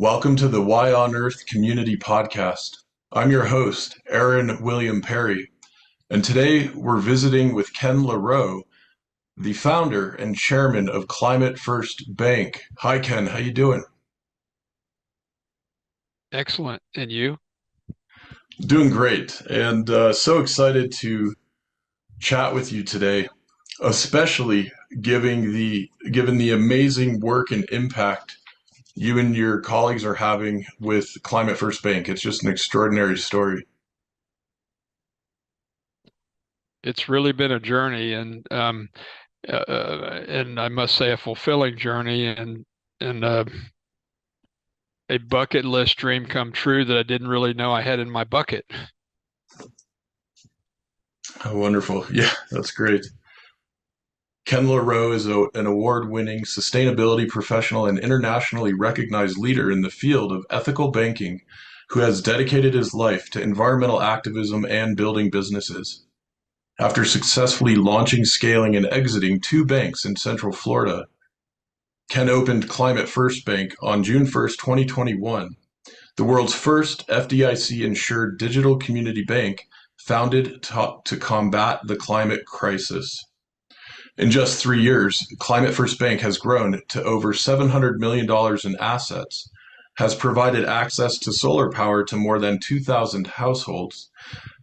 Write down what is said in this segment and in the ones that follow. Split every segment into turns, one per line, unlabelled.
Welcome to the Why on Earth Community Podcast. I'm your host, Aaron William Perry, and today we're visiting with Ken LaRoe, the founder and chairman of Climate First Bank. Hi, Ken. How you doing?
Excellent. And you?
Doing great, and so excited to chat with you today, especially given the amazing work and impact you and your colleagues are having with Climate First Bank. It's just an extraordinary story.
It's really been a journey, and I must say a fulfilling journey, and a bucket list dream come true that I didn't really know I had in my bucket.
Oh, wonderful. Yeah, that's great. Ken LaRoe is an award-winning sustainability professional and internationally recognized leader in the field of ethical banking who has dedicated his life to environmental activism and building businesses. After successfully launching, scaling, and exiting two banks in Central Florida, Ken opened Climate First Bank on June 1st, 2021, the world's first FDIC-insured digital community bank founded to combat the climate crisis. In just 3 years, Climate First Bank has grown to over $700 million in assets, has provided access to solar power to more than 2,000 households,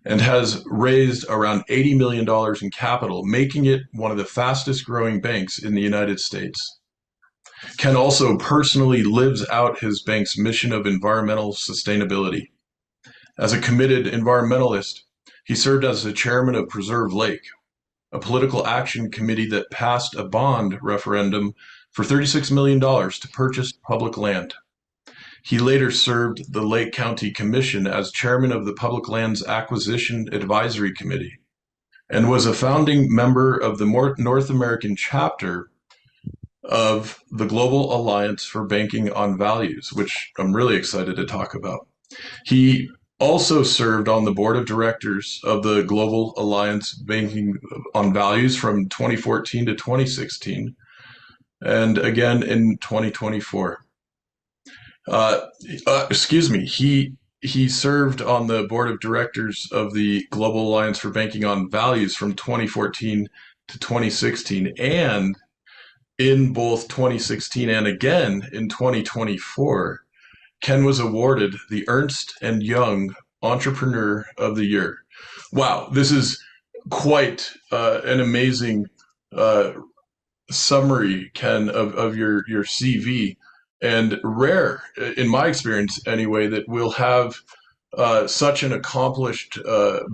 and has raised around $80 million in capital, making it one of the fastest growing banks in the United States. Ken also personally lives out his bank's mission of environmental sustainability. As a committed environmentalist, he served as the chairman of Preserve Lake, a political action committee that passed a bond referendum for $36 million to purchase public land. He later served the Lake County Commission as chairman of the Public Lands Acquisition Advisory Committee and was a founding member of the North American chapter of the Global Alliance for Banking on Values, which I'm really excited to talk about. He also served on the board of directors of the Global Alliance Banking on Values from 2014 to 2016, and again in 2024. Excuse me, he served on the board of directors of the Global Alliance for Banking on Values from 2014 to 2016, and in both 2016 and again in 2024, Ken was awarded the Ernst and Young Entrepreneur of the Year. Wow, this is quite an amazing uh, summary, Ken, of your CV, and rare, in my experience anyway, that we'll have such an accomplished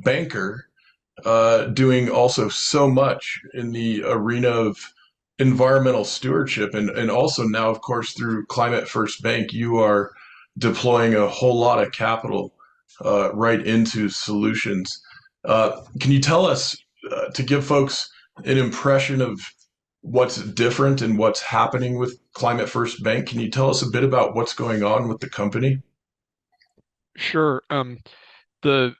banker doing also so much in the arena of environmental stewardship, and also now, of course, through Climate First Bank, you are deploying a whole lot of capital right into solutions. Can you tell us, to give folks an impression of what's different and what's happening with Climate First Bank? Can you tell us a bit about what's going on with the company?
Sure. The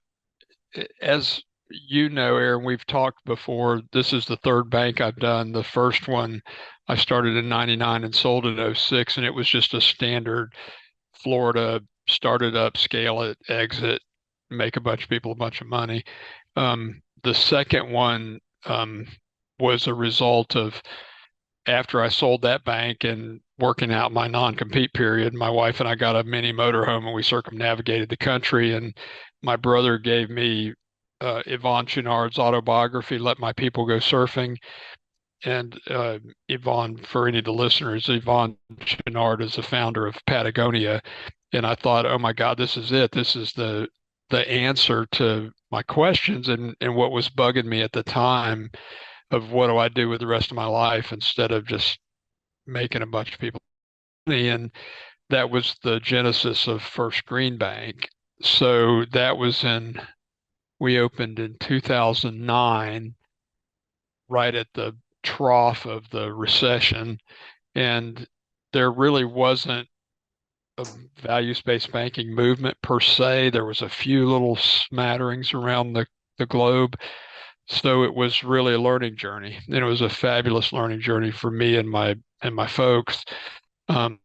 As you know, Aaron, we've talked before. This is the third bank I've done. The first one I started in '99 and sold in '06, and it was just a standard Florida started up, scale it, exit, make a bunch of people a bunch of money. The second one was a result of after I sold that bank and working out my non-compete period. My wife and I got a mini motorhome and we circumnavigated the country. And my brother gave me Yvon Chouinard's autobiography, Let My People Go Surfing. And Yvon, for any of the listeners, Yvon Chouinard is the founder of Patagonia. And I thought, oh my God, this is it. This is the answer to my questions and what was bugging me at the time of what do I do with the rest of my life instead of just making a bunch of people money. And that was the genesis of First Green Bank. So we opened in 2009, right at the trough of the recession. And there really wasn't a values-based banking movement per se. There was a few little smatterings around the globe. So it was really a learning journey. And it was a fabulous learning journey for me and my folks. Um,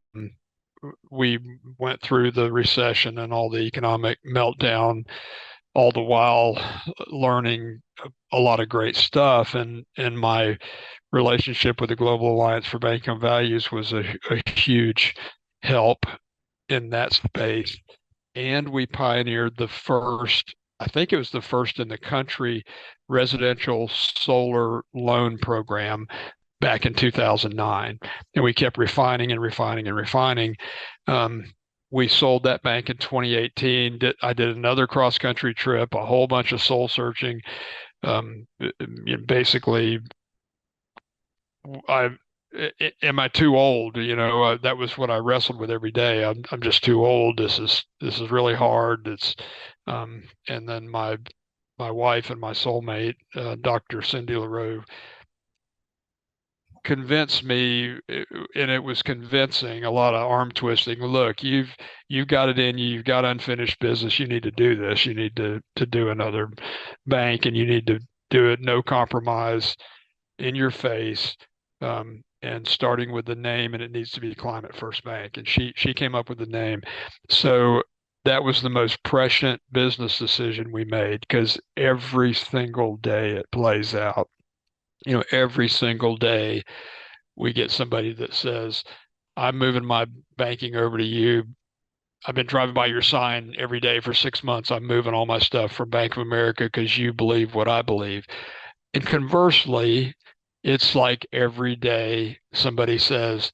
we went through the recession and all the economic meltdown, all the while learning a lot of great stuff. And my relationship with the Global Alliance for Banking and Values was a huge help in that space. And we pioneered the first, I think it was the first in the country, residential solar loan program back in 2009. And we kept refining and refining and refining. Um, we sold that bank in 2018. I did another cross country trip, a whole bunch of soul searching. Basically, I am I too old? That was what I wrestled with every day. I'm just too old. This is really hard. And then my wife and my soulmate, Dr. Cindy LaRoe, convinced me, and it was convincing, a lot of arm twisting. Look, you've got it in you. You've got unfinished business. You need to do this. You need to do another bank, and you need to do it no compromise, in your face, and starting with the name, and it needs to be Climate First Bank. And she came up with the name. So that was the most prescient business decision we made, because every single day it plays out. Every single day we get somebody that says, I'm moving my banking over to you. I've been driving by your sign every day for 6 months. I'm moving all my stuff from Bank of America because you believe what I believe. And conversely, it's like every day somebody says,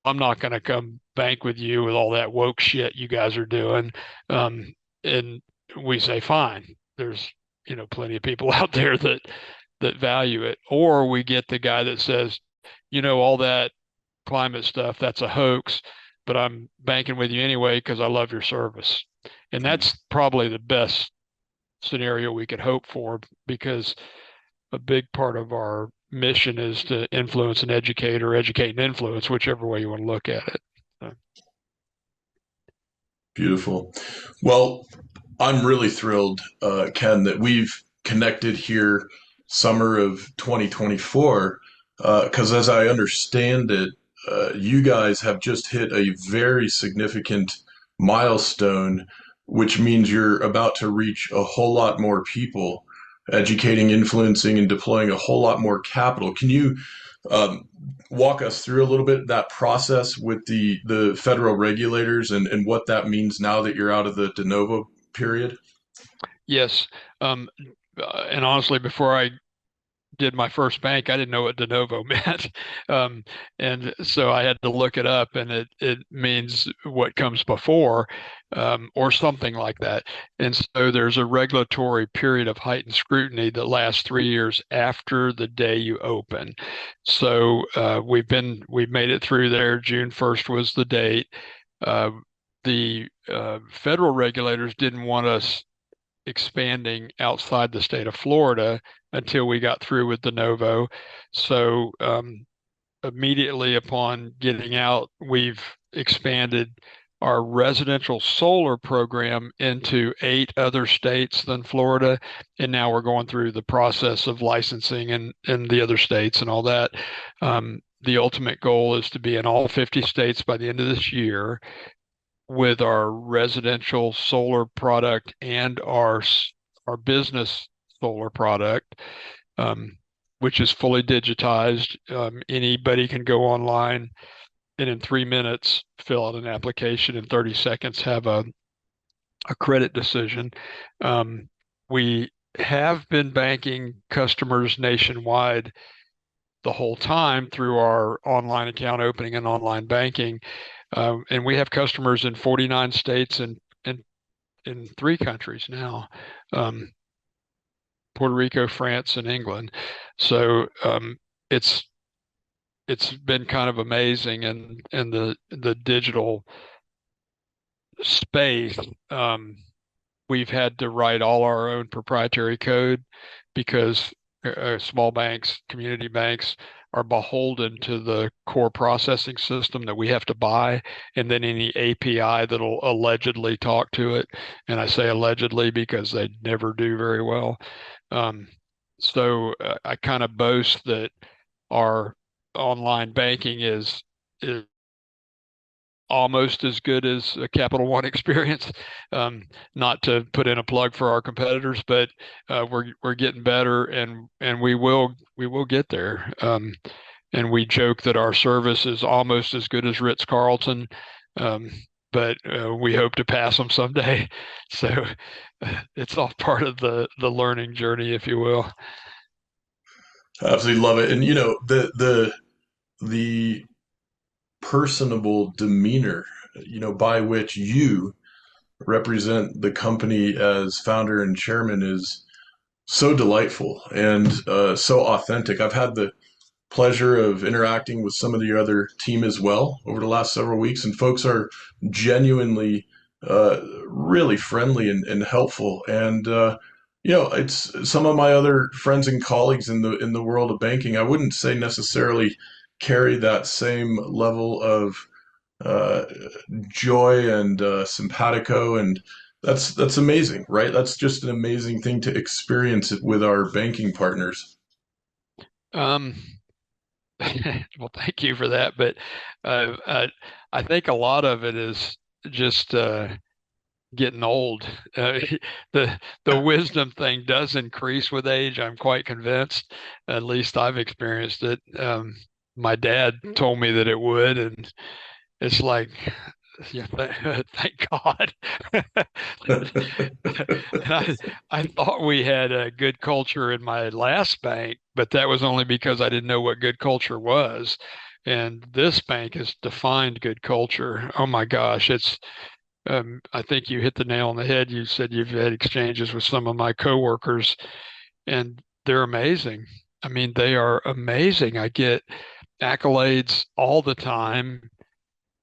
I'm not going to come bank with you with all that woke shit you guys are doing. And we say, fine. There's, plenty of people out there that value it. Or we get the guy that says, all that climate stuff, that's a hoax, but I'm banking with you anyway because I love your service. And that's probably the best scenario we could hope for, because a big part of our mission is to influence and educate, or educate and influence, whichever way you want to look at it. So,
Beautiful. Well, I'm really thrilled, Ken, that we've connected here summer of 2024. Because as I understand it, you guys have just hit a very significant milestone, which means you're about to reach a whole lot more people, educating, influencing, and deploying a whole lot more capital. Can you um, walk us through a little bit that process with the federal regulators and what that means now that you're out of the de novo period?
yes. And honestly, before I did my first bank, I didn't know what de novo meant. Um, and so I had to look it up, and it means what comes before, or something like that. And so there's a regulatory period of heightened scrutiny that lasts 3 years after the day you open. So we've made it through there. June 1st was the date. Uh, the federal regulators didn't want us expanding outside the state of Florida until we got through with de novo. So immediately upon getting out, we've expanded our residential solar program into 8 other states than Florida. And now we're going through the process of licensing in the other states and all that. The ultimate goal is to be in all 50 states by the end of this year with our residential solar product and our business solar product, um, which is fully digitized. Anybody can go online and in 3 minutes fill out an application, in 30 seconds have a credit decision. We have been banking customers nationwide the whole time through our online account opening and online banking. And we have customers in 49 states and in 3 countries now, um, Puerto Rico, France, and England. So it's it's been kind of amazing, and the digital space. We've had to write all our own proprietary code, because small banks, community banks, are beholden to the core processing system that we have to buy, and then any API that'll allegedly talk to it. And I say allegedly because they never do very well. Um, so I kind of boast that our online banking is almost as good as a Capital One experience. Um, Not to put in a plug for our competitors, but we're getting better, and we will get there. And we joke that our service is almost as good as Ritz-Carlton, um, but we hope to pass them someday. So it's all part of the learning journey, if you will.
I absolutely love it. And you know, the personable demeanor, you know, by which you represent the company as founder and chairman is so delightful and so authentic. I've had the pleasure of interacting with some of the other team as well over the last several weeks, and folks are genuinely really friendly and helpful. And you know, it's some of my other friends and colleagues in the world of banking. I wouldn't say necessarily carry that same level of uh, joy and simpatico, and that's amazing, right? That's just an amazing thing to experience it with our banking partners.
Um, well, thank you for that, but I think a lot of it is just getting old. Uh, the wisdom thing does increase with age. I'm quite convinced. At least I've experienced it. My dad told me that it would, and it's like, yeah, thank God. I thought we had a good culture in my last bank, but that was only because I didn't know what good culture was. And this bank has defined good culture. Oh my gosh, I think you hit the nail on the head. You said you've had exchanges with some of my coworkers, and they're amazing. I mean, they are amazing. I get accolades all the time.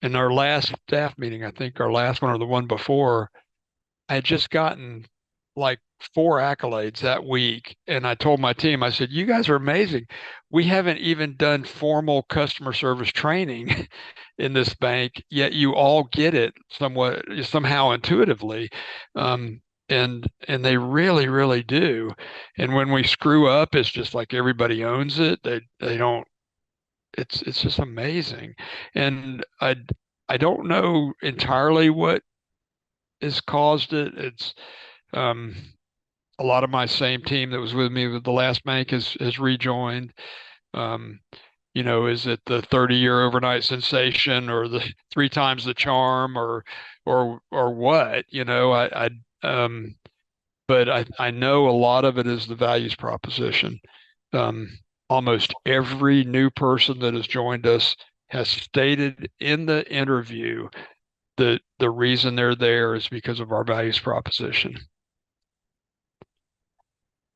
In our last staff meeting, I think our last one or the one before, I had just gotten like four accolades that week. And I told my team, I said, you guys are amazing. We haven't even done formal customer service training in this bank, yet you all get it somewhat somehow intuitively. And they really, really do. And when we screw up, it's just like everybody owns it. They don't it's just amazing. And I don't know entirely what has caused it. It's um, a lot of my same team that was with me with the last bank has rejoined. Um, is it the 30-year overnight sensation or the three times the charm or what? Um, but I know a lot of it is the values proposition. Um, Almost every new person that has joined us has stated in the interview that the reason they're there is because of our values proposition.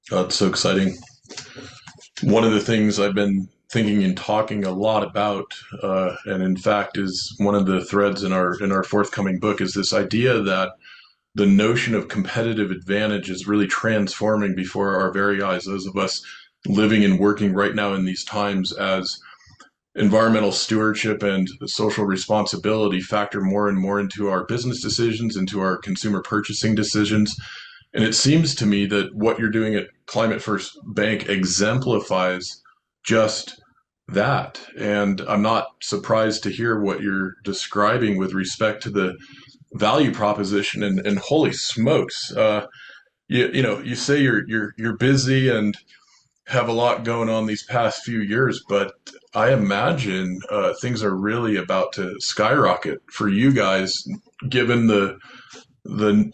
Oh, it's so exciting. One of the things I've been thinking and talking a lot about, and in fact is one of the threads in our forthcoming book, is this idea that the notion of competitive advantage is really transforming before our very eyes. Those of us living and working right now in these times as environmental stewardship and social responsibility factor more and more into our business decisions, into our consumer purchasing decisions. And it seems to me that what you're doing at Climate First Bank exemplifies just that. And I'm not surprised to hear what you're describing with respect to the value proposition. And holy smokes, you know, you say you're busy and have a lot going on these past few years, but I imagine things are really about to skyrocket for you guys, given the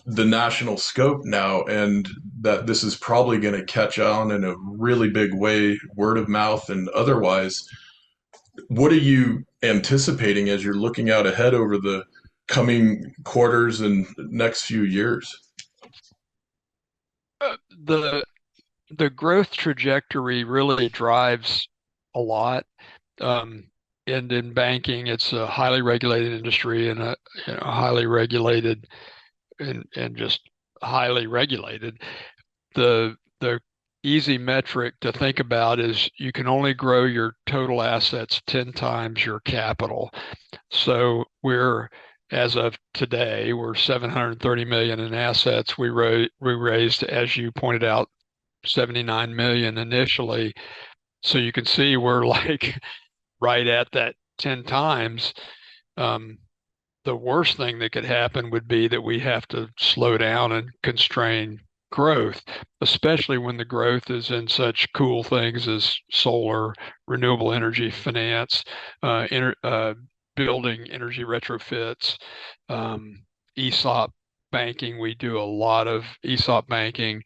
national scope now, and that this is probably going to catch on in a really big way, word of mouth and otherwise. What are you anticipating as you're looking out ahead over the coming quarters and next few years?
The growth trajectory really drives a lot. Um, and in banking, it's a highly regulated industry and a highly regulated and just highly regulated. The easy metric to think about is you can only grow your total assets 10 times your capital. So as of today, we're 730 million in assets. We raised, as you pointed out, 79 million initially. So you can see we're like right at that 10 times. Um, the worst thing that could happen would be that we have to slow down and constrain growth, especially when the growth is in such cool things as solar, renewable energy finance, uh, ener building energy retrofits, ESOP banking. We do a lot of ESOP banking,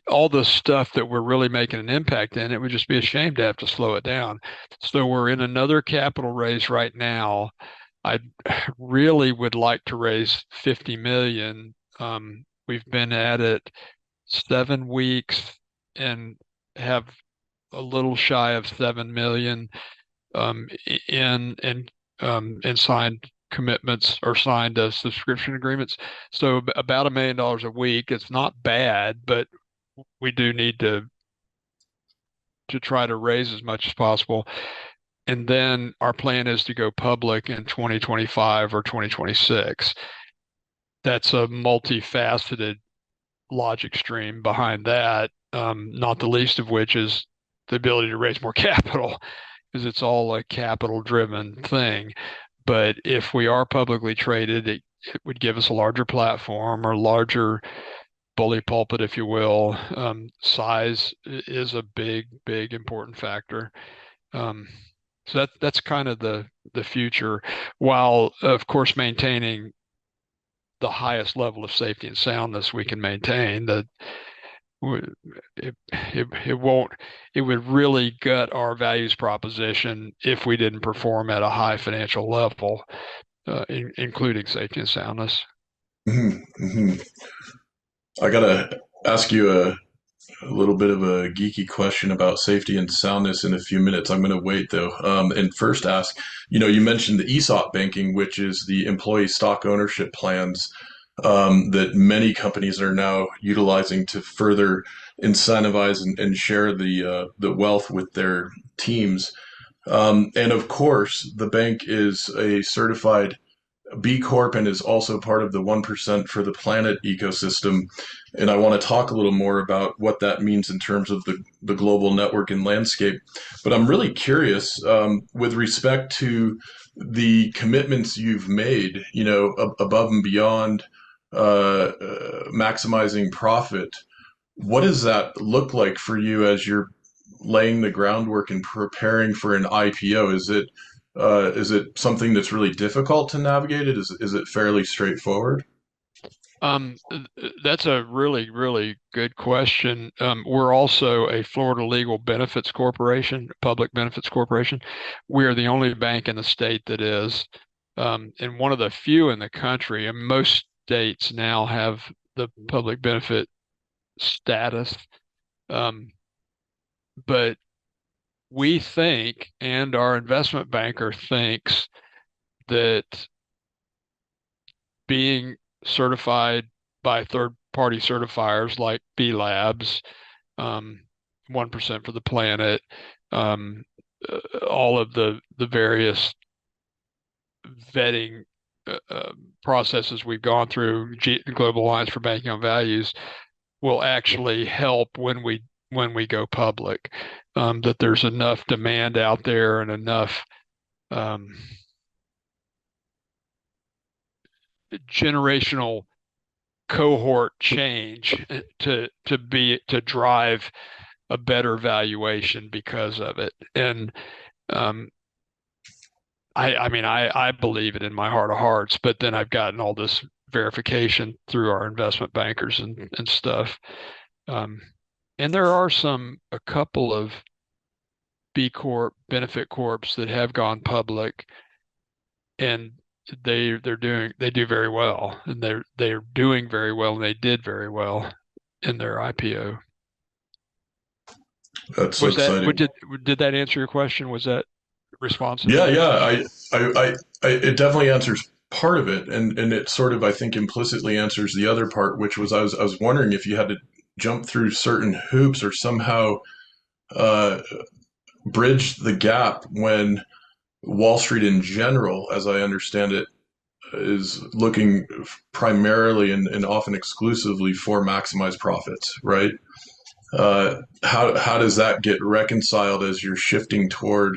all the stuff that we're really making an impact in. It would just be a shame to have to slow it down. So we're in another capital raise right now. I really would like to raise 50 million. We've been at it 7 weeks and have a little shy of 7 million in signed commitments or signed subscription agreements. So about $1 million a week. It's not bad, but we do need to try to raise as much as possible. And then our plan is to go public in 2025 or 2026. That's a multifaceted logic stream behind that, not the least of which is the ability to raise more capital, because it's all a capital driven thing. But if we are publicly traded, it would give us a larger platform or larger bully pulpit, if you will. Size is a big, big important factor. Um, so that's kind of the future, while of course maintaining the highest level of safety and soundness we can maintain. That it won't it would really gut our values proposition if we didn't perform at a high financial level, including safety and soundness.
Hmm. Hmm. I gotta ask you a little bit of a geeky question about safety and soundness in a few minutes. I'm going to wait though. And first ask, you mentioned the ESOP banking, which is the employee stock ownership plans that many companies are now utilizing to further incentivize and share the wealth with their teams. And of course, the bank is a certified B Corp and is also part of the 1% for the Planet ecosystem. And I want to talk a little more about what that means in terms of the global network and landscape. But I'm really curious with respect to the commitments you've made, above and beyond maximizing profit. What does that look like for you as you're laying the groundwork and preparing for an IPO? Is it something that's really difficult to navigate? Is it fairly straightforward?
Um, that's a really, really good question. We're also a Florida Legal Benefits Corporation, Public Benefits Corporation. We are the only bank in the state that is, and one of the few in the country. And most states now have the public benefit status. Um, but we think, and our investment banker thinks, that being certified by third party certifiers like B Labs, 1% for the planet, um, all of the various vetting processes we've gone through, Global Alliance for Banking on Values, will actually help when we go public. That there's enough demand out there and enough um, generational cohort change to drive a better valuation because of it. And um, I mean I believe it in my heart of hearts, but then I've gotten all this verification through our investment bankers and stuff. Um, and there are a couple of B Corp benefit corps that have gone public, and they do very well, and they're doing very well, and they did very well in their IPO.
That's so
Was that what
exciting.
did that answer your question? Was that responsive
Yeah,
to your
yeah.
question?
It definitely answers part of it, and it sort of, I think, implicitly answers the other part, which was I was wondering if you had to jump through certain hoops or somehow uh, bridge the gap when Wall Street in general, as I understand it, is looking primarily and often exclusively for maximized profits, right? How does that get reconciled as you're shifting toward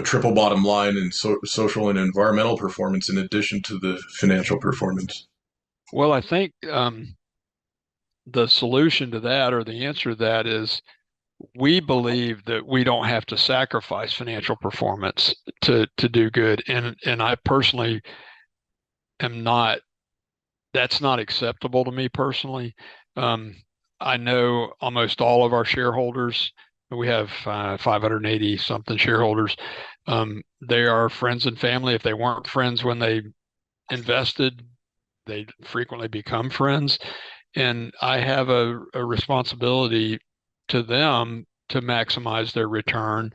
triple bottom line and social and environmental performance in addition to the financial performance.
Well, I think the solution to that or the answer to that is we believe that we don't have to sacrifice financial performance to do good. And I personally am not, that's not acceptable to me personally. Um, I know almost all of our shareholders, we have 580 something shareholders. They are friends and family. If they weren't friends when they invested, they frequently become friends. And I have a responsibility to them to maximize their return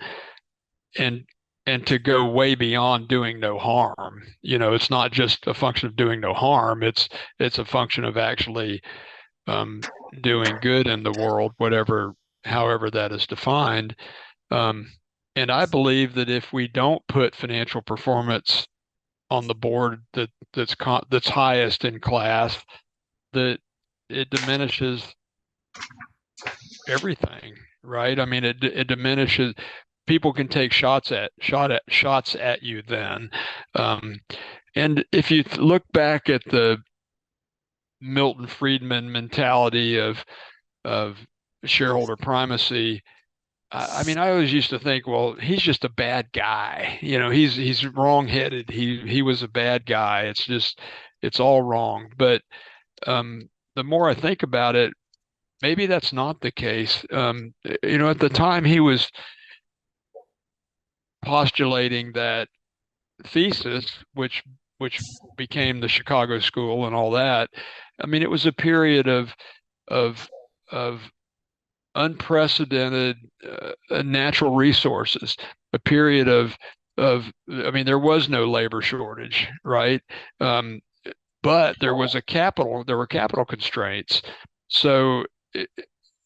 and and to go way beyond doing no harm. It's not just a function of doing no harm. It's a function of actually um, doing good in the world, however that is defined. Um, and I believe that if we don't put financial performance on the board that's highest in class, that it diminishes everything, right? I mean, it diminishes. People can take shots at you then. Um, and if you look back at the Milton Friedman mentality of shareholder primacy, I mean, I always used to think, well, he's just a bad guy. He's wrong-headed. He was a bad guy. It's all wrong. But the more I think about it, maybe that's not the case. At the time he was postulating that thesis, which became the Chicago School and all that. I mean, it was a period of of unprecedented natural resources, a period of I mean, there was no labor shortage, right? Um, but there were capital constraints. So,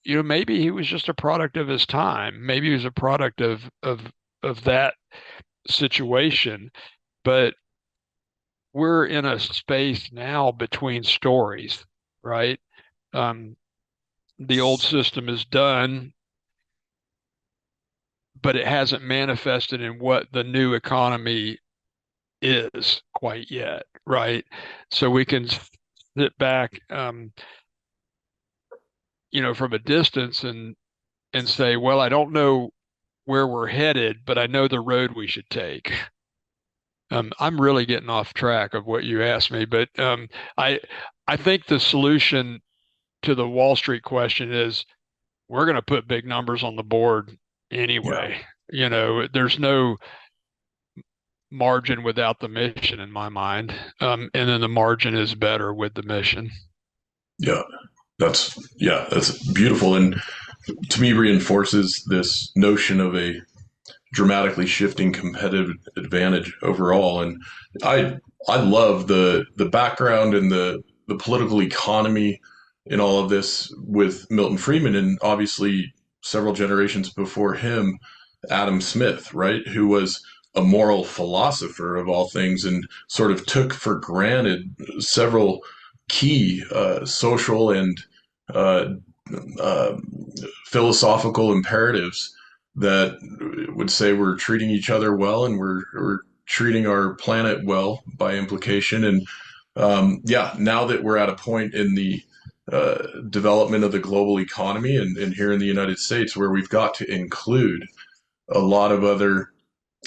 maybe he was just a product of his time. Maybe he was a product of that situation. But we're in a space now between stories, right? Um, the old system is done, but it hasn't manifested in what the new economy is quite yet, right? So we can sit back, from a distance and say, well, I don't know where we're headed, but I know the road we should take. I'm really getting off track of what you asked me, but I I think the solution to the Wall Street question is we're going to put big numbers on the board
Yeah.
anyway. There's no margin without the mission in my mind, and then the margin is better with the mission.
Yeah. That's beautiful. And to me reinforces this notion of a dramatically shifting competitive advantage overall. And I I love the background and the political economy in all of this with Milton Friedman and obviously several generations before him, Adam Smith, right, who was a moral philosopher of all things and sort of took for granted several key social and uh, uh, philosophical imperatives that would say we're treating each other well and we're treating our planet well by implication. And yeah, now that we're at a point in the development of the global economy and here in the United States where we've got to include a lot of other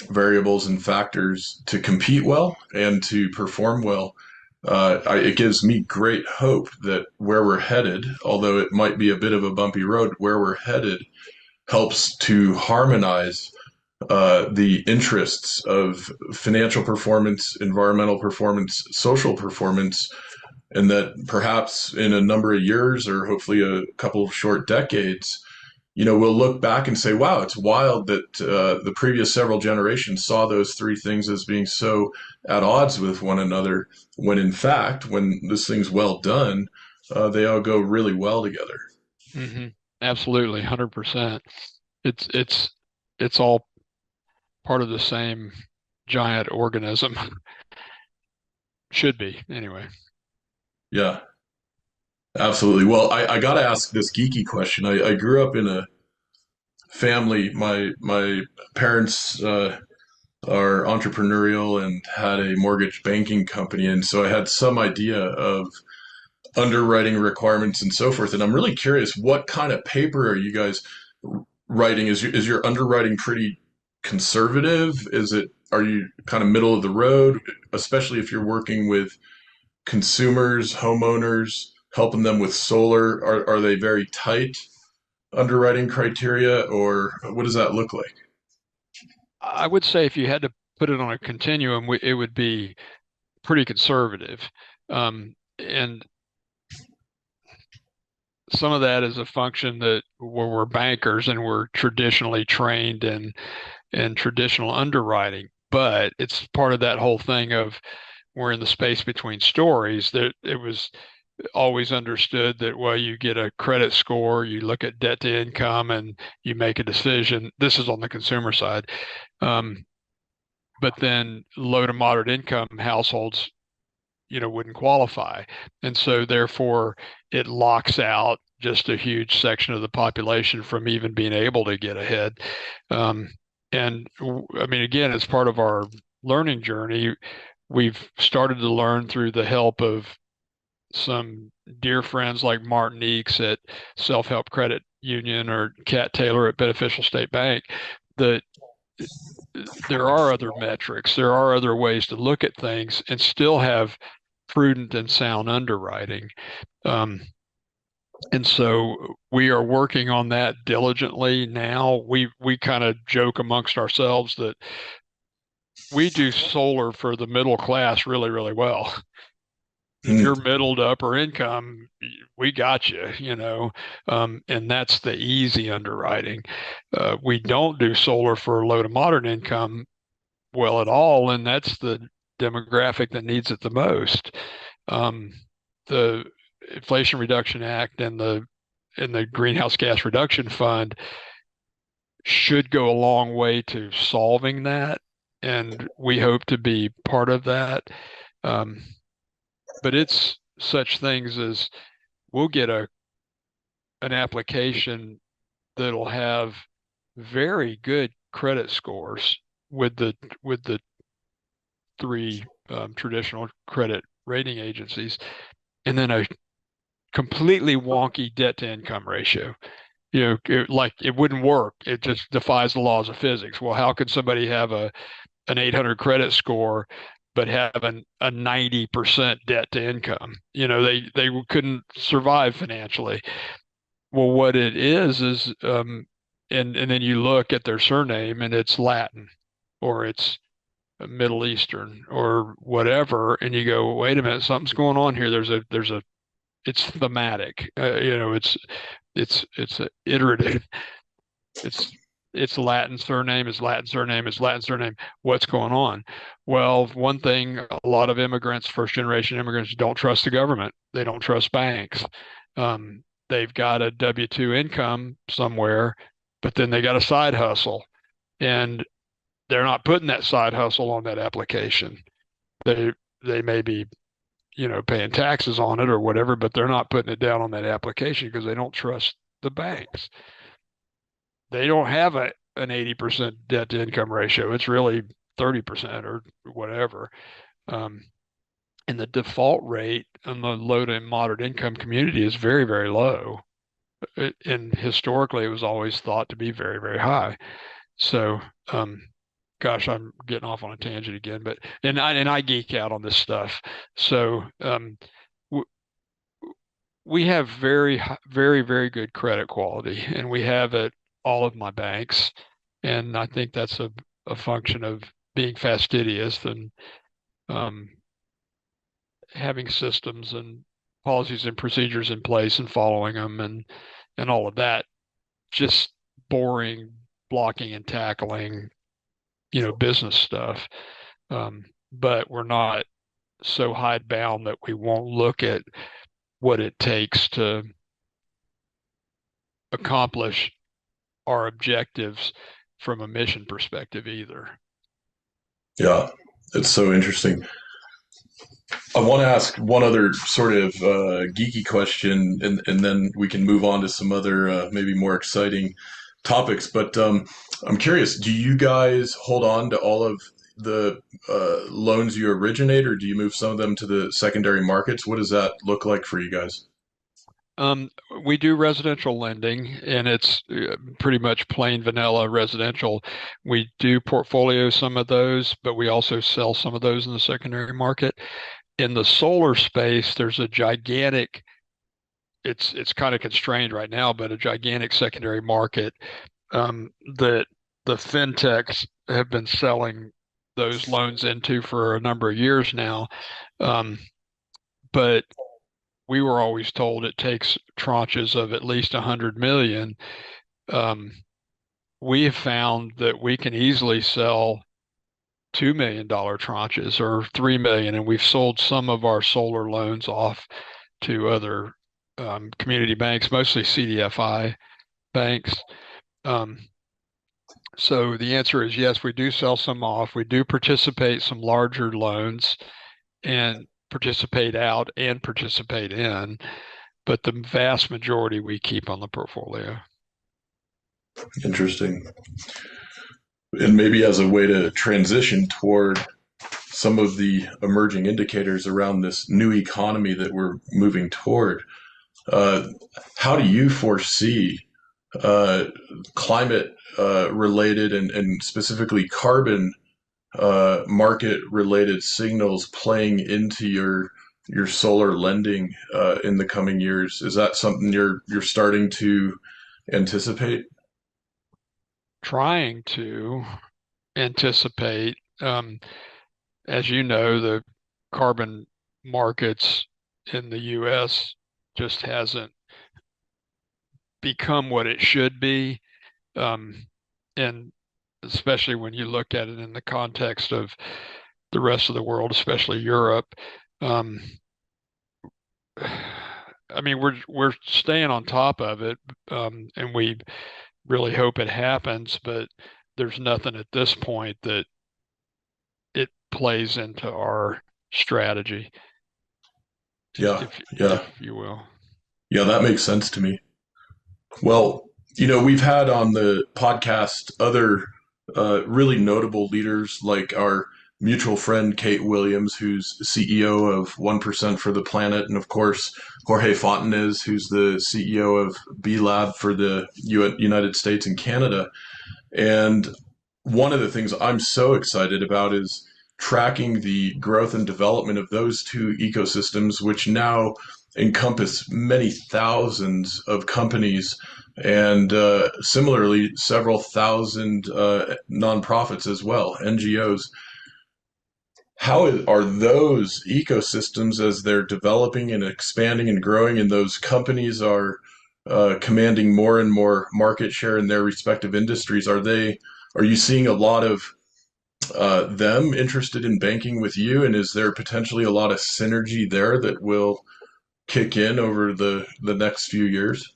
variables and factors to compete well and to perform well. It gives me great hope that where we're headed, although it might be a bit of a bumpy road, where we're headed helps to harmonize the interests of financial performance, environmental performance, social performance, and that perhaps in a number of years or hopefully a couple of short decades, we'll look back and say, wow, it's wild that the previous several generations saw those three things as being so at odds with one another, when in fact, when this thing's well done, they all go really well together.
Hmm. Absolutely, 100%. It's it's all part of the same giant organism. Should be anyway.
Yeah, absolutely. Well, I got to ask this geeky question. I grew up in a family. My parents are entrepreneurial and had a mortgage banking company, and so I had some idea of underwriting requirements and so forth. And I'm really curious, what kind of paper are you guys writing? Is your underwriting pretty conservative? Is it are you kind of middle of the road, especially if you're working with consumers, homeowners, helping them with solar? Are they very tight underwriting criteria, or what does that look like?
I would say if you had to put it on a continuum, it would be pretty conservative. And some of that is a function that where we're bankers and we're traditionally trained in traditional underwriting. But it's part of that whole thing of we're in the space between stories that it was always understood that, well, you get a credit score, you look at debt to income, and you make a decision. This is on the consumer side. Um, but then low to moderate income households, wouldn't qualify. And so therefore it locks out just a huge section of the population from even being able to get ahead. Um, and I mean, again, as part of our learning journey, we've started to learn through the help of some dear friends like Martin Eakes at Self Help Credit Union or Kat Taylor at Beneficial State Bank that there are other metrics, there are other ways to look at things and still have prudent and sound underwriting. Um, and so we are working on that diligently now. We kind of joke amongst ourselves that we do solar for the middle class really, really well. If
Hmm.
you're middle to upper income, we got you, and that's the easy underwriting. We don't do solar for low to moderate income well at all, and that's the demographic that needs it the most. Um, the Inflation Reduction Act and the Greenhouse Gas Reduction Fund should go a long way to solving that, and we hope to be part of that. Um, but it's such things as we'll get an application that'll have very good credit scores with the three traditional credit rating agencies, and then a completely wonky debt to income ratio. Like it wouldn't work. It just defies the laws of physics. Well, how could somebody have an 800 credit score but have a 90% debt to income? They couldn't survive financially. Well, what it is and then you look at their surname and it's Latin or it's Middle Eastern or whatever, and you go, wait a minute, something's going on here. There's a it's thematic. It's a iterative. It's it's Latin surname, it's Latin surname, it's Latin surname. What's going on? Well, one thing, a lot of immigrants, first generation immigrants, don't trust the government. They don't trust banks. They've got a W-2 income somewhere, but then they got a side hustle, and they're not putting that side hustle on that application. They they may be paying taxes on it or whatever, but they're not putting it down on that application because they don't trust the banks. They don't have an 80% debt to income ratio. It's really 30% or whatever. Um, and the default rate in the low to moderate income community is very, very low. And historically, it was always thought to be very, very high. So, gosh, I'm getting off on a tangent again, but and I geek out on this stuff. So, we have very, very, very good credit quality, and we have at all of my banks. And I think that's a function of being fastidious and um, having systems and policies and procedures in place and following them and all of that. Just boring blocking and tackling, business stuff. But we're not so hidebound that we won't look at what it takes to accomplish our objectives from a mission perspective either.
Yeah, it's so interesting. I want to ask one other sort of geeky question, and then we can move on to some other maybe more exciting topics, but I'm curious, do you guys hold on to all of the loans you originate, or do you move some of them to the secondary markets? What does that look like for you guys?
Um, we do residential lending, and it's pretty much plain vanilla residential. We do portfolio some of those, but we also sell some of those in the secondary market. In the solar space, there's a gigantic, it's kind of constrained right now, but a gigantic secondary market that the fintechs have been selling those loans into for a number of years now. Um, but we were always told it takes tranches of at least 100 million. Um, we have found that we can easily sell $2 million tranches or 3 million, and we've sold some of our solar loans off to other community banks, mostly CDFI banks. Um, so the answer is yes, we do sell some off. We do participate some larger loans and participate out and participate in, but the vast majority we keep on the portfolio.
Interesting. And maybe as a way to transition toward some of the emerging indicators around this new economy that we're moving toward, uh, how do you foresee uh, climate related and specifically carbon market related signals playing into your solar lending in the coming years? Is that something you're starting to anticipate?
Trying to anticipate, as you know, the carbon markets in the US just hasn't become what it should be. Um, and especially when you look at it in the context of the rest of the world, especially Europe. Um, I mean, we're staying on top of it, and we really hope it happens, but there's nothing at this point that it plays into our strategy,
Yeah, yeah,
if you will.
yeah. That makes sense to me. Well, we've had on the podcast other really notable leaders like our mutual friend Kate Williams, who's CEO of 1% for the Planet, and of course, Jorge Fontanez, who's the CEO of B Lab for the United States and Canada. And one of the things I'm so excited about is tracking the growth and development of those two ecosystems, which now encompass many thousands of companies and similarly several thousand nonprofits as well, NGOs. How are those ecosystems as they're developing and expanding and growing, and those companies are commanding more and more market share in their respective industries? Are you seeing a lot of them interested in banking with you, and is there potentially a lot of synergy there that will kick in over the next few years?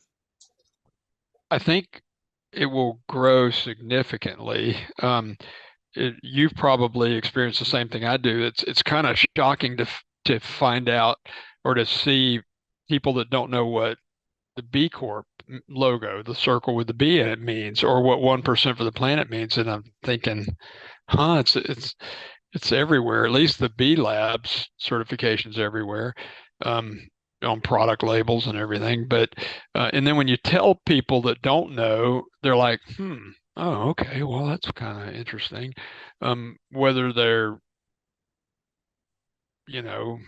I think it will grow significantly. You've probably experienced the same thing I do. It's kind of shocking to find out or to see people that don't know what the B Corp logo, the circle with the B in it means, or what 1% for the planet means. And I'm thinking, huh, it's everywhere. At least the B Labs certifications everywhere, um, on product labels and everything. But and then when you tell people that don't know, they're like, oh, okay, well, that's kind of interesting. Whether they're, you know,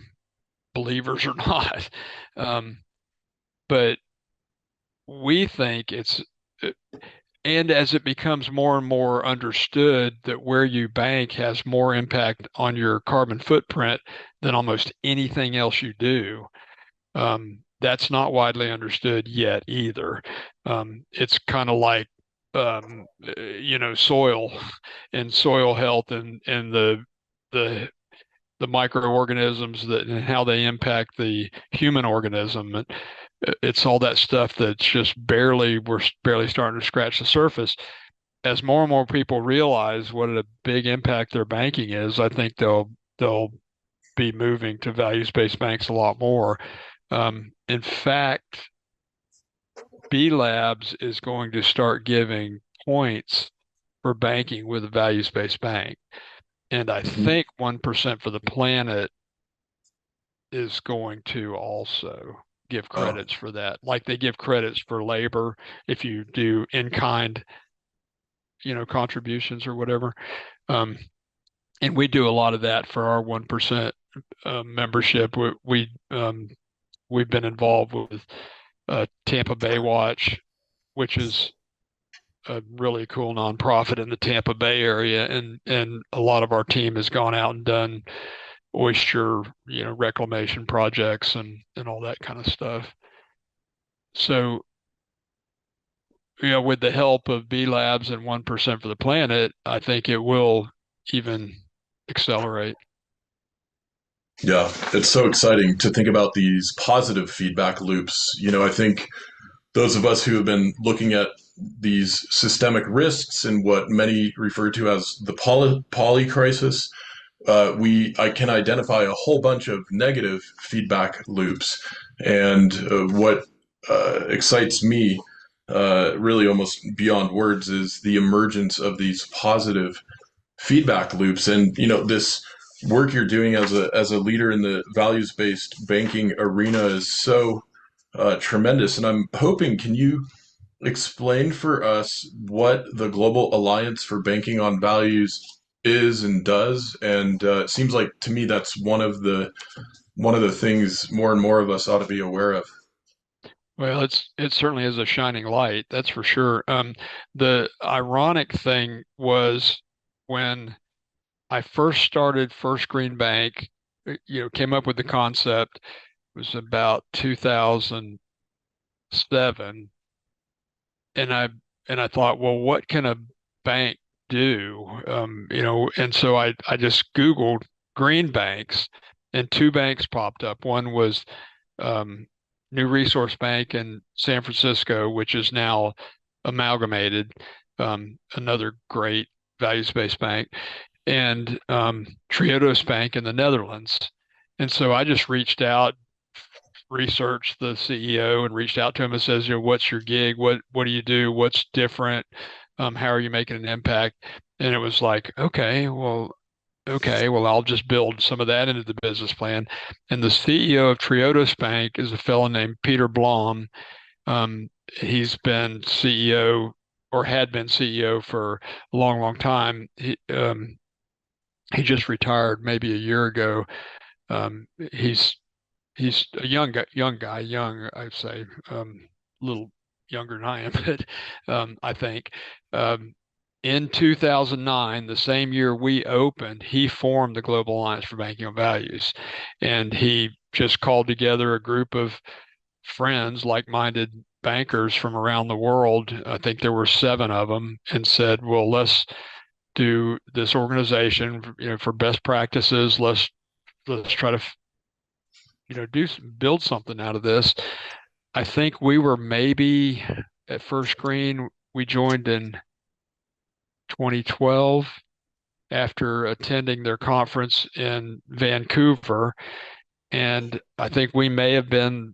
believers or not. Um, but we think it's and as it becomes more and more understood that where you bank has more impact on your carbon footprint than almost anything else you do. That's not widely understood yet either. It's kind of like soil and soil health and the the microorganisms that and how they impact the human organism. It's all that stuff that's just we're barely starting to scratch the surface. As more and more people realize what a big impact their banking is, I think they'll be moving to values-based banks a lot more. In fact, B Labs is going to start giving points for banking with a values-based bank. And I
Mhm.
think 1% for the planet is going to also give
Oh,
credits for that. Like they give credits for labor if you do in-kind, contributions or whatever. Um, and we do a lot of that for our 1% membership. We've been involved with Tampa Bay Watch, which is a really cool nonprofit in the Tampa Bay area, and a lot of our team has gone out and done oyster, reclamation projects and all that kind of stuff. So, with the help of B Labs and 1% for the planet, I think it will even accelerate.
yeah. It's so exciting to think about these positive feedback loops. I think those of us who have been looking at these systemic risks and what many refer to as the poly crisis, I can identify a whole bunch of negative feedback loops. And what excites me, really almost beyond words, is the emergence of these positive feedback loops. And this work you're doing as a leader in the values based banking arena is so tremendous. And I'm hoping, can you explain for us what the Global Alliance for Banking on Values is and does? And it seems like to me that's one of the things more and more of us ought to be aware of.
Well, it certainly is a shining light, that's for sure. The ironic thing was when I first started First Green Bank, came up with the concept, it was about 2007, and I thought, well, what can a bank do? And so I just Googled green banks, and two banks popped up. One was um, New Resource Bank in San Francisco, which is now amalgamated, another great values-based bank, and Triodos Bank in the Netherlands. And so I just reached out, researched the CEO, and reached out to him and says, what's your gig? What do you do? What's different? How are you making an impact? And it was like, okay, well, I'll just build some of that into the business plan. And the CEO of Triodos Bank is a fellow named Peter Blom. He's been CEO or had been CEO for a long, long time. He just retired maybe a year ago. Um, he's he's a young, I'd say, a little younger than I am, but I think. Um, in 2009, the same year we opened, he formed the Global Alliance for Banking on Values. And he just called together a group of friends, like-minded bankers from around the world. I think there were seven of them, and said, well, let's do this organization, for best practices. Let's try to, build something out of this. I think we were maybe at First Green, we joined in 2012 after attending their conference in Vancouver. And I think we may have been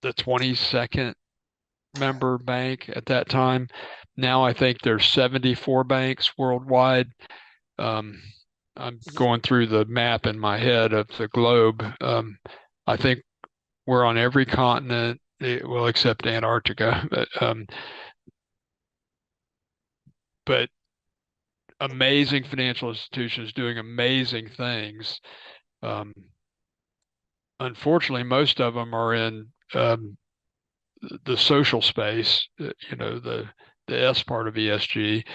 the 22nd member bank at that time. Now I think there's 74 banks worldwide. Um, I'm going through the map in my head of the globe. I think we're on every continent, well, except Antarctica. But amazing financial institutions doing amazing things. Um, Unfortunately, most of them are in the social space, the S part of ESG,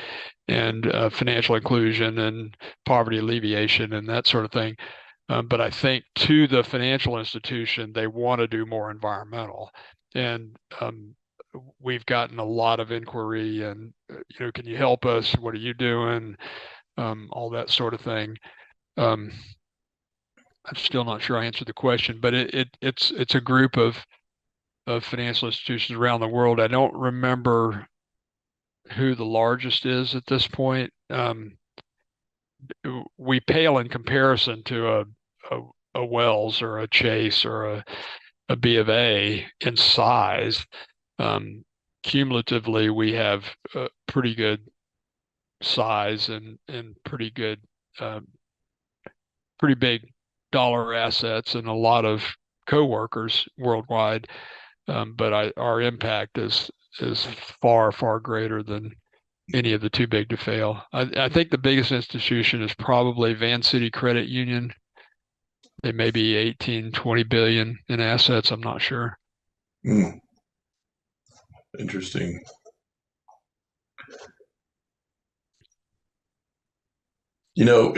and financial inclusion and poverty alleviation and that sort of thing. But I think to the financial institution, they want to do more environmental. And we've gotten a lot of inquiry and, can you help us? What are you doing? All that sort of thing. Um, I'm still not sure I answered the question, but it's a group of financial institutions around the world. I don't remember who the largest is at this point. We pale in comparison to a, a Wells or a Chase or a B of A in size. Um, cumulatively we have pretty good size and uh, pretty big dollar assets and a lot of coworkers worldwide. But our impact is far greater than any of the too big to fail. I think the biggest institution is probably Van City Credit Union. They may be 18, 20 billion in assets. I'm not sure.
Hmm, interesting.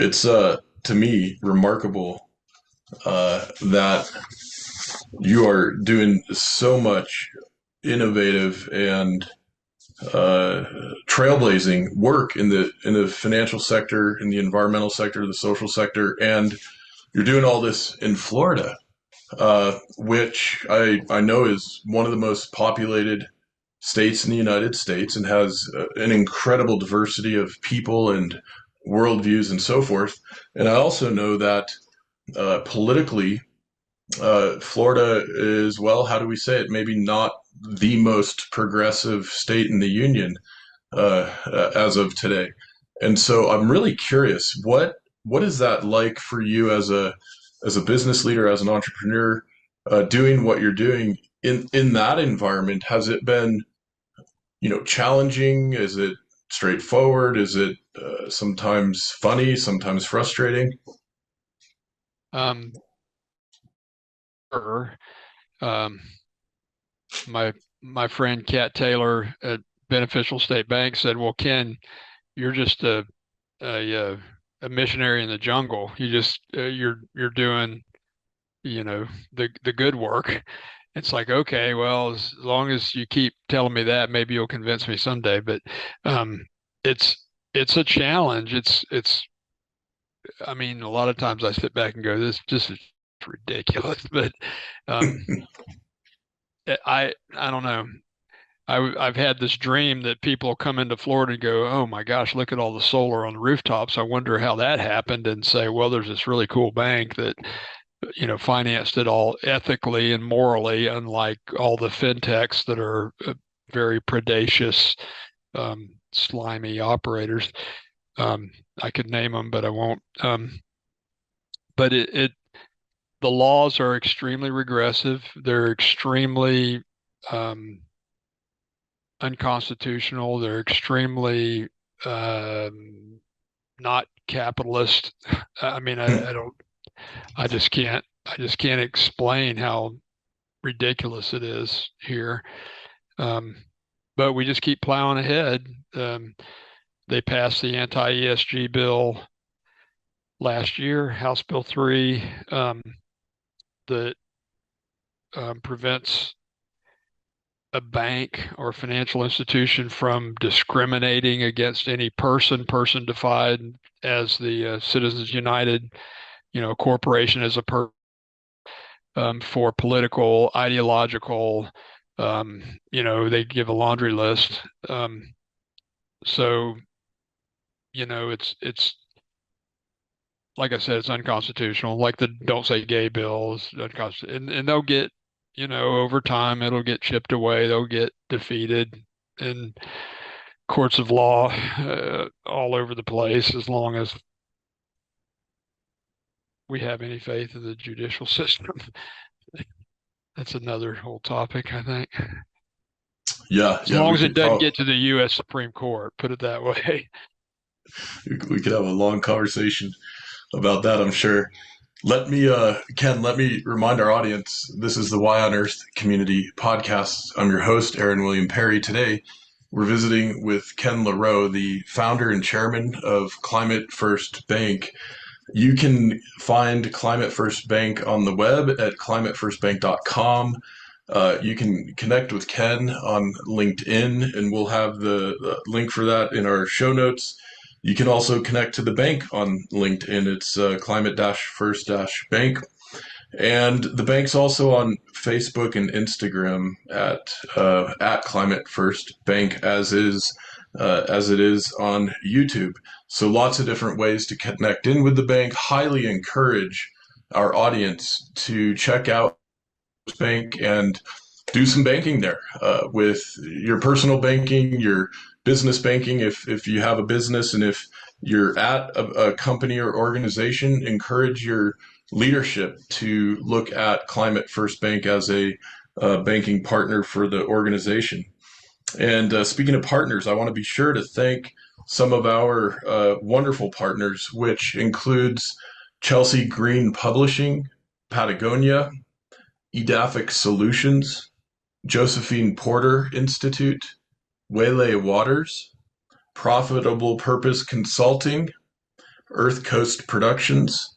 It's to me remarkable that you are doing so much innovative and uh, trailblazing work in the financial sector, in the environmental sector, the social sector, and you're doing all this in Florida, which I know is one of the most populated states in the United States and has an incredible diversity of people and worldviews and so forth. And I also know that politically, Florida is, well, how do we say it? Maybe not the most progressive state in the union as of today. And so I'm really curious, what is that like for you as a business leader, as an entrepreneur, doing what you're doing in that environment? Has it been, challenging? Is it straightforward? Is it sometimes funny, sometimes frustrating?
Um, er, um, my my friend Kat Taylor at Beneficial State Bank said, "Well, Ken, you're just a, a missionary in the jungle. You're doing the good work." It's like, okay, well, as long as you keep telling me that, maybe you'll convince me someday. But um, it's it's a challenge. It's I mean, a lot of times I sit back and go, this is ridiculous. But um, I don't know. I've had this dream that people come into Florida and go, oh my gosh, look at all the solar on the rooftops. I wonder how that happened, and say, well, there's this really cool bank that financed it all ethically and morally, unlike all the fintechs that are very predacious, slimy operators. I could name them, but I won't. But the laws are extremely regressive. They're extremely um, unconstitutional. They're extremely not capitalist. I mean, I don't. I just can't explain how ridiculous it is here. Um, but we just keep plowing ahead. They passed the anti-ESG bill last year, House Bill 3, that prevents a bank or financial institution from discriminating against any person defined as the Citizens United, corporation as a for political, ideological, they give a laundry list. So, it's like I said, it's unconstitutional. Like the "Don't Say Gay" bill is unconstitutional, and they'll get, over time, it'll get chipped away. They'll get defeated in courts of law all over the place, as long as we have any faith in the judicial system. That's another whole topic, I think.
Yeah,
As
yeah,
long
we
as it
could
doesn't
probably
get to the U.S. Supreme Court, put it that way.
we could have a long conversation about that, I'm sure. Ken, let me remind our audience this is the Why on Earth Community Podcast. I'm your host, Aaron William Perry. Today, we're visiting with Ken LaRoe, the founder and chairman of Climate First Bank. You can find Climate First Bank on the web at climatefirstbank.com. You can connect with Ken on LinkedIn, and we'll have the link for that in our show notes. You can also connect to the bank on LinkedIn. It's climate first bank. And the bank's also on Facebook and Instagram at Climate First Bank, as it is on YouTube. So lots of different ways to connect in with the bank. Highly encourage our audience to check out Bank and do some banking there with your personal banking, your business banking. If you have a business and if you're at a company or organization, encourage your leadership to look at Climate First Bank as a banking partner for the organization. And speaking of partners, I want to be sure to thank some of our wonderful partners, which includes Chelsea Green Publishing, Patagonia, Edaphic Solutions, Josephine Porter Institute, Waylay Waters, Profitable Purpose Consulting, Earth Coast Productions,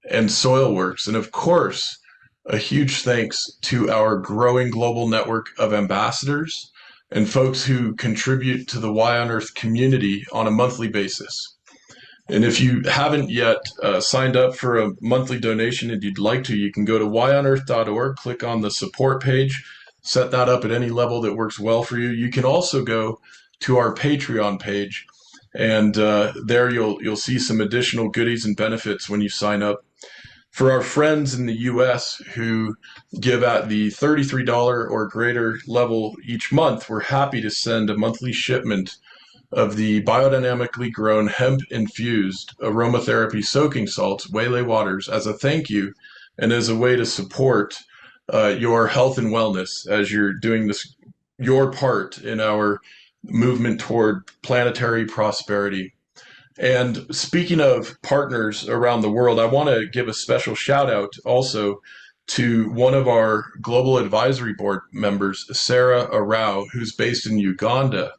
and Soilworks. And of course, a huge thanks to our growing global network of ambassadors and folks who contribute to the Y on Earth community on a monthly basis. And if you haven't yet signed up for a monthly donation and you'd like to, you can go to yonearth.org, click on the support page, set that up at any level that works well for you. You can also go to our Patreon page, and there you'll see some additional goodies and benefits when you sign up. For our friends in the US who give at the $33 or greater level each month, we're happy to send a monthly shipment of the biodynamically grown hemp infused aromatherapy soaking salts, Waylay Waters, as a thank you and as a way to support your health and wellness as you're doing this, your part in our movement toward planetary prosperity. And speaking of partners around the world, I want to give a special shout out also to one of our global advisory board members, Sarah Arau, who's based in Uganda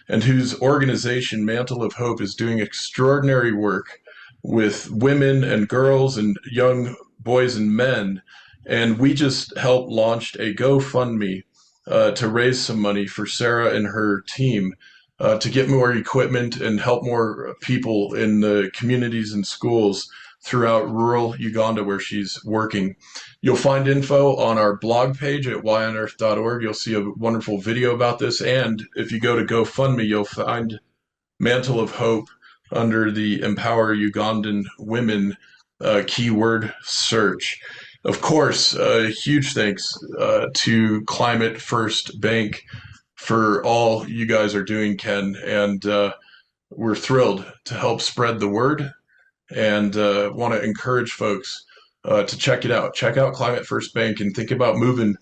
and whose organization, Mantle of Hope, is doing extraordinary work with women and girls and young boys and men. And we just helped launched a GoFundMe to raise some money for Sarah and her team to get more equipment and help more people in the communities and schools throughout rural Uganda where she's working. You'll find info on our blog page at yonearth.org. You'll see a wonderful video about this. And if you go to GoFundMe, you'll find Mantle of Hope under the Empower Ugandan Women keyword search. Of course, huge thanks to Climate First Bank for all you guys are doing, Ken. And we're thrilled to help spread the word and want to encourage folks to check it out. Check out Climate First Bank and think about moving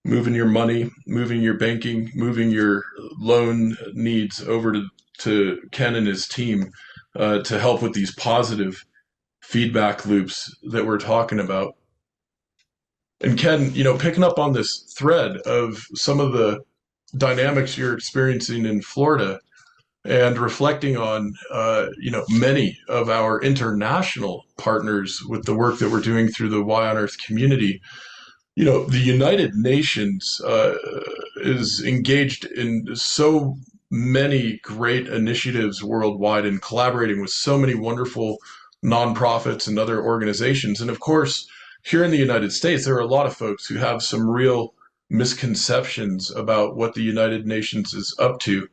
your money, moving your banking, moving your loan needs over to Ken and his team to help with these positive feedback loops that we're talking about. And Ken, picking up on this thread of some of the dynamics you're experiencing in Florida and reflecting on, many of our international partners with the work that we're doing through the Y on Earth community. The United Nations is engaged in so many great initiatives worldwide and collaborating with so many wonderful nonprofits and other organizations. And of course, here in the United States, there are a lot of folks who have some real misconceptions about what the United Nations is up to.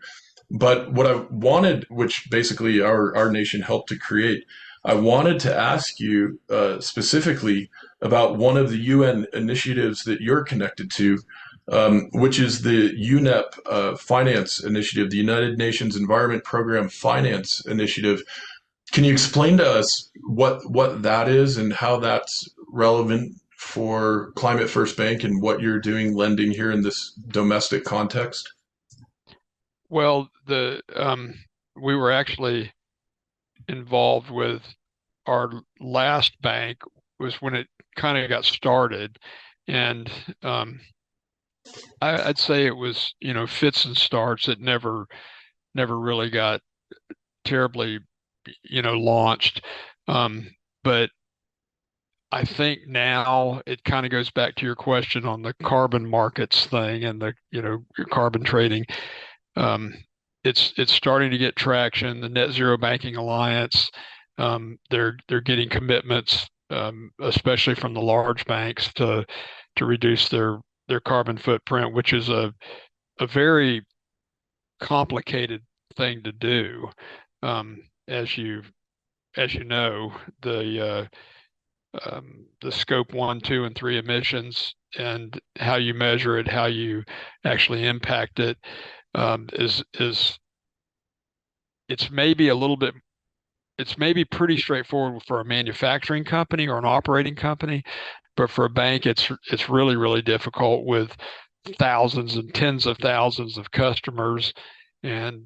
But what I wanted, which basically our nation helped to create, I wanted to ask you specifically about one of the UN initiatives that you're connected to, which is the UNEP Finance Initiative, the United Nations Environment Program Finance Initiative. Can you explain to us what that is and how that's relevant for Climate First Bank and what you're doing lending here in this domestic context?
Well, the we were actually involved with our last bank was when it kind of got started, and I'd say it was fits and starts. It never really got terribly launched, but I think now it kind of goes back to your question on the carbon markets thing and the carbon trading. Um, it's starting to get traction. The Net Zero Banking Alliance, they're getting commitments, especially from the large banks to reduce their carbon footprint, which is a very complicated thing to do. Um, as you as you know, the scope one, two, and three emissions and how you measure it, how you actually impact it, is it's maybe a little bit it's maybe pretty straightforward for a manufacturing company or an operating company, but for a bank, it's really really difficult with thousands and tens of thousands of customers and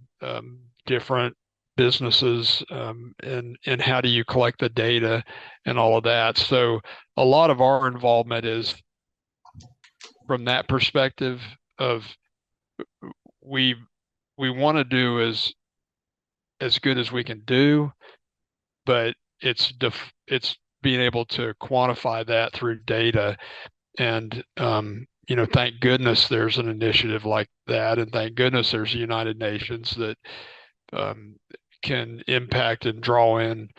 different businesses, and how do you collect the data and all of that. So a lot of our involvement is from that perspective of we we want to do as good as we can do, but it's being able to quantify that through data. And thank goodness there's an initiative like that, and thank goodness there's the United Nations that um, can impact and draw in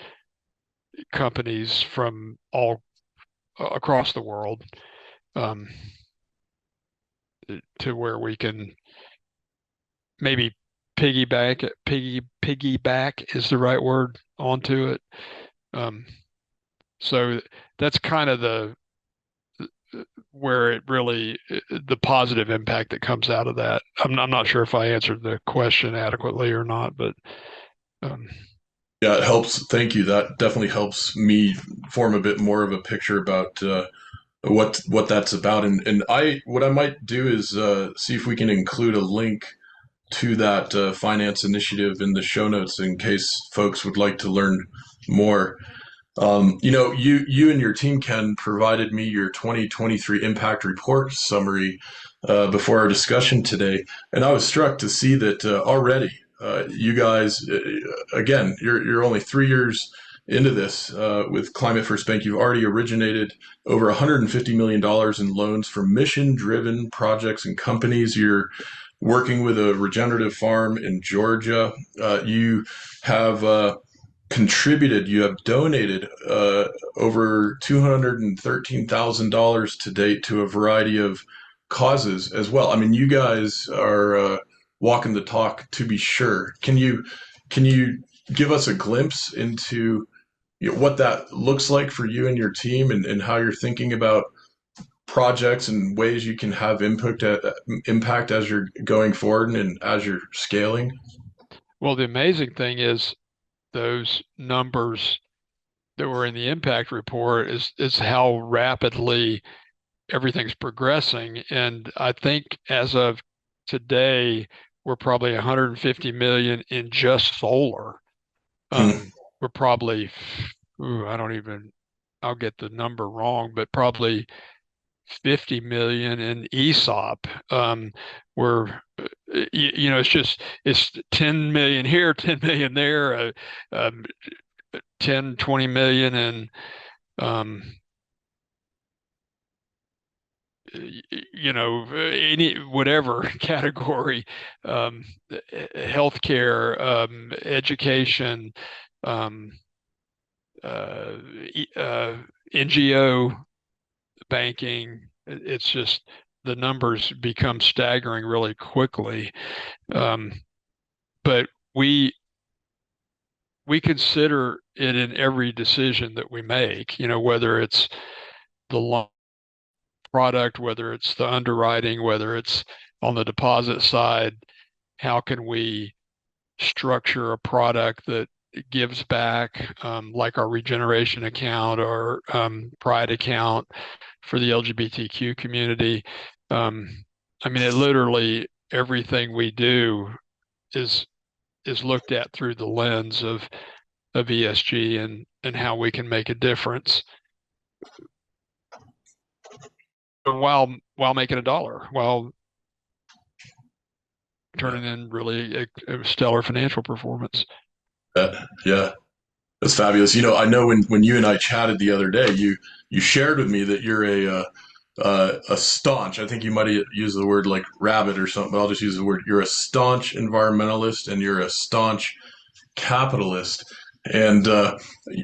companies from all across the world, um, to where we can maybe piggyback is the right word onto it. Um, so that's kind of the where it really the positive impact that comes out of that. I'm not sure if I answered the question adequately or not, but um,
Yeah, it helps. Thank you. That definitely helps me form a bit more of a picture about what that's about. And I what I might do is see if we can include a link to that finance initiative in the show notes in case folks would like to learn more. You and your team, Ken, provided me your 2023 impact report summary before our discussion today, and I was struck to see that already you guys, again, you're only 3 years into this with Climate First Bank. You've already originated over $150 million in loans for mission-driven projects and companies. You're working with a regenerative farm in Georgia. You have contributed, you have donated over $213,000 to date to a variety of causes as well. I mean, you guys are walking the talk to be sure. Can you give us a glimpse into what that looks like for you and your team, and how you're thinking about projects and ways you can have impact as you're going forward and as you're scaling?
well, the amazing thing is those numbers that were in the impact report is how rapidly everything's progressing. And I think as of today, we're probably 150 million in just solar.
Hmm.
We're probably, I don't even, I'll get the number wrong, but probably 50 million in ESOP. We're, it's 10 million here, 10 million there, 10, 20 million in, um, any whatever category, um, healthcare, education, um, uh, NGO, banking. It's just the numbers become staggering really quickly. Um, but we we consider it in every decision that we make, whether it's the loan product, whether it's the underwriting, whether it's on the deposit side, how can we structure a product that gives back, like our regeneration account or Pride account for the LGBTQ community. Um, I mean, it literally everything we do is looked at through the lens of ESG and how we can make a difference while making a dollar, while
Yeah,
turning in really a stellar financial performance.
yeah. That's fabulous. I know when you and I chatted the other day, you shared with me that you're a staunch. I think you might have used the word like rabbit or something, but I'll just use the word. You're a staunch environmentalist and you're a staunch capitalist. And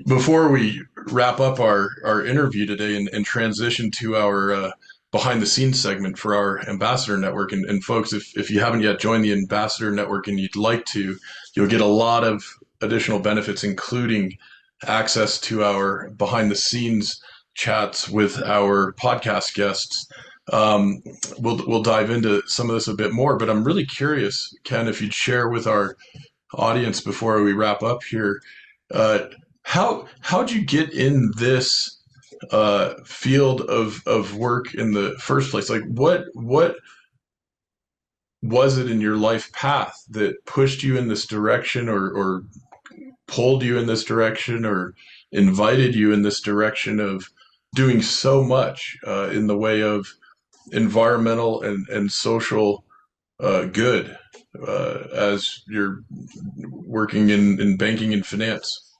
before we wrap up our interview today and transition to our behind the scenes segment for our ambassador network, and folks, if you haven't yet joined the ambassador network and you'd like to, you'll get a lot of additional benefits, including access to our behind the scenes chats with our podcast guests Um, we'll dive into some of this a bit more, but I'm really curious, Ken, if you'd share with our audience before we wrap up here, uh, how'd you get in this field of work in the first place? Like, what was it in your life path that pushed you in this direction, or pulled you in this direction, or invited you in this direction of doing so much in the way of environmental and social good as you're working in banking and finance?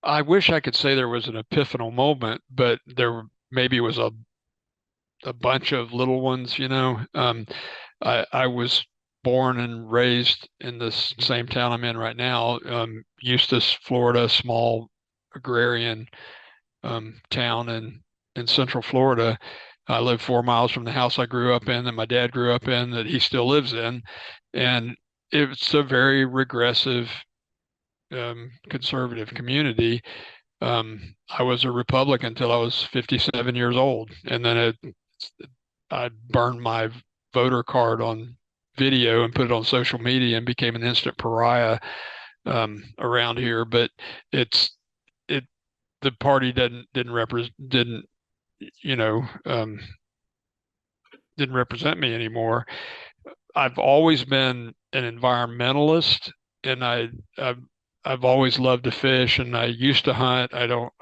I wish I could say there was an epiphanal moment, but there maybe was a bunch of little ones, you know. I was born and raised in this same town I'm in right now, Eustis, Florida, small agrarian town in Central Florida. I live 4 miles from the house I grew up in, that my dad grew up in, that he still lives in, and it's a very regressive, conservative community. I was a Republican until I was 57 years old, and then I burned my voter card on video and put it on social media and became an instant pariah around here. But it's it the party didn't represent didn't you know didn't represent me anymore. I've always been an environmentalist, and I've I've always loved to fish, and I used to hunt. I don't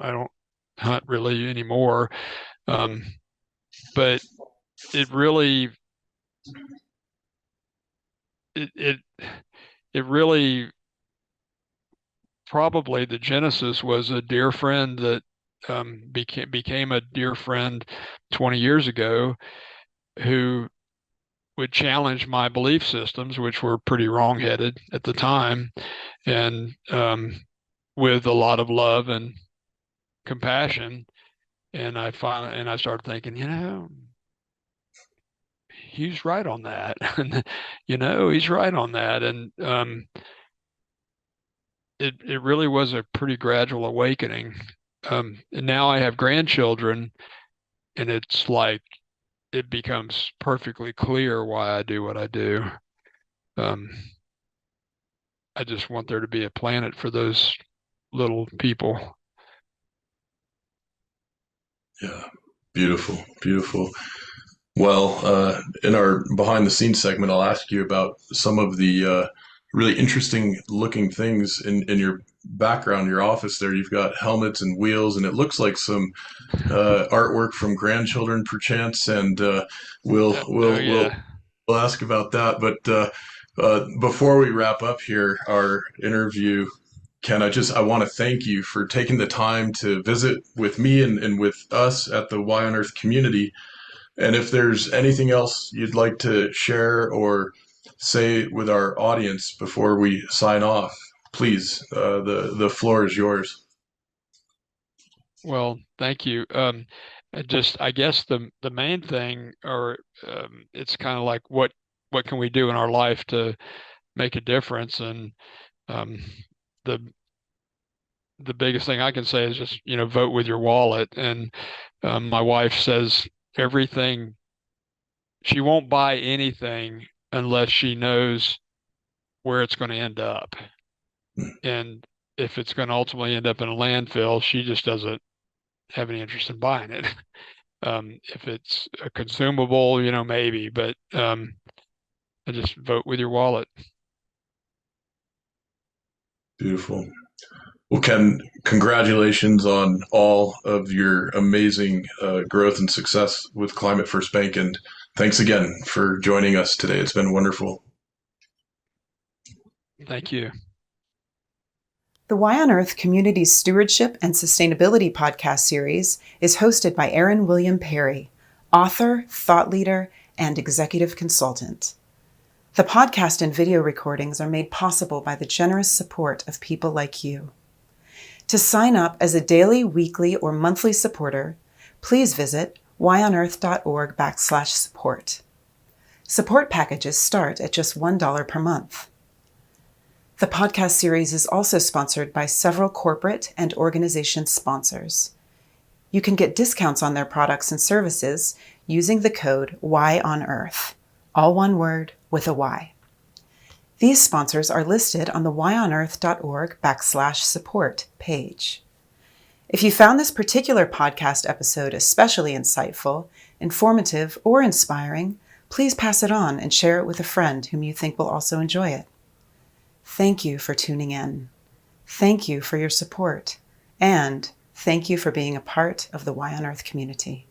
hunt really anymore. Um, but it really it it it really probably the genesis was a dear friend that became a dear friend 20 years ago, who would challenge my belief systems, which were pretty wrong-headed at the time, and with a lot of love and compassion. And I started thinking, he's right on that. And he's right on that. And it really was a pretty gradual awakening. And now I have grandchildren, and it's like it becomes perfectly clear why I do what I do. Um, I just want there to be a planet for those little people.
Yeah, beautiful, beautiful. Well, in our behind the scenes segment, I'll ask you about some of the really interesting looking things in your background, your office there. You've got helmets and wheels, and it looks like some artwork from grandchildren, perchance. And we'll
Oh
we'll we'll
yeah.
we'll ask about that. But before we wrap up here, our interview, Ken, I want to thank you for taking the time to visit with me and with us at the Y on Earth community. And if there's anything else you'd like to share or say with our audience before we sign off, please, the floor is yours.
Well, thank you. I guess the main thing, or it's kind of like what can we do in our life to make a difference? And um, the the biggest thing I can say is just vote with your wallet. And my wife says everything she won't buy anything unless she knows where it's going to end up. And if it's going to ultimately end up in a landfill, she just doesn't have any interest in buying it. If it's a consumable, maybe, but I just vote with your wallet.
Beautiful. Well, Ken, congratulations on all of your amazing growth and success with Climate First Bank. And thanks again for joining us today. It's been wonderful.
Thank you.
The Y on Earth Community Stewardship and Sustainability podcast series is hosted by Aaron William Perry, author, thought leader, and executive consultant. The podcast and video recordings are made possible by the generous support of people like you. To sign up as a daily, weekly, or monthly supporter, please visit yonearth.org/support. Support packages start at just $1 per month. The podcast series is also sponsored by several corporate and organization sponsors. You can get discounts on their products and services using the code YONEARTH, all one word with a Y. These sponsors are listed on the whyonearth.org/support page. If you found this particular podcast episode especially insightful, informative, or inspiring, please pass it on and share it with a friend whom you think will also enjoy it. Thank you for tuning in. Thank you for your support. And thank you for being a part of the Y on Earth community.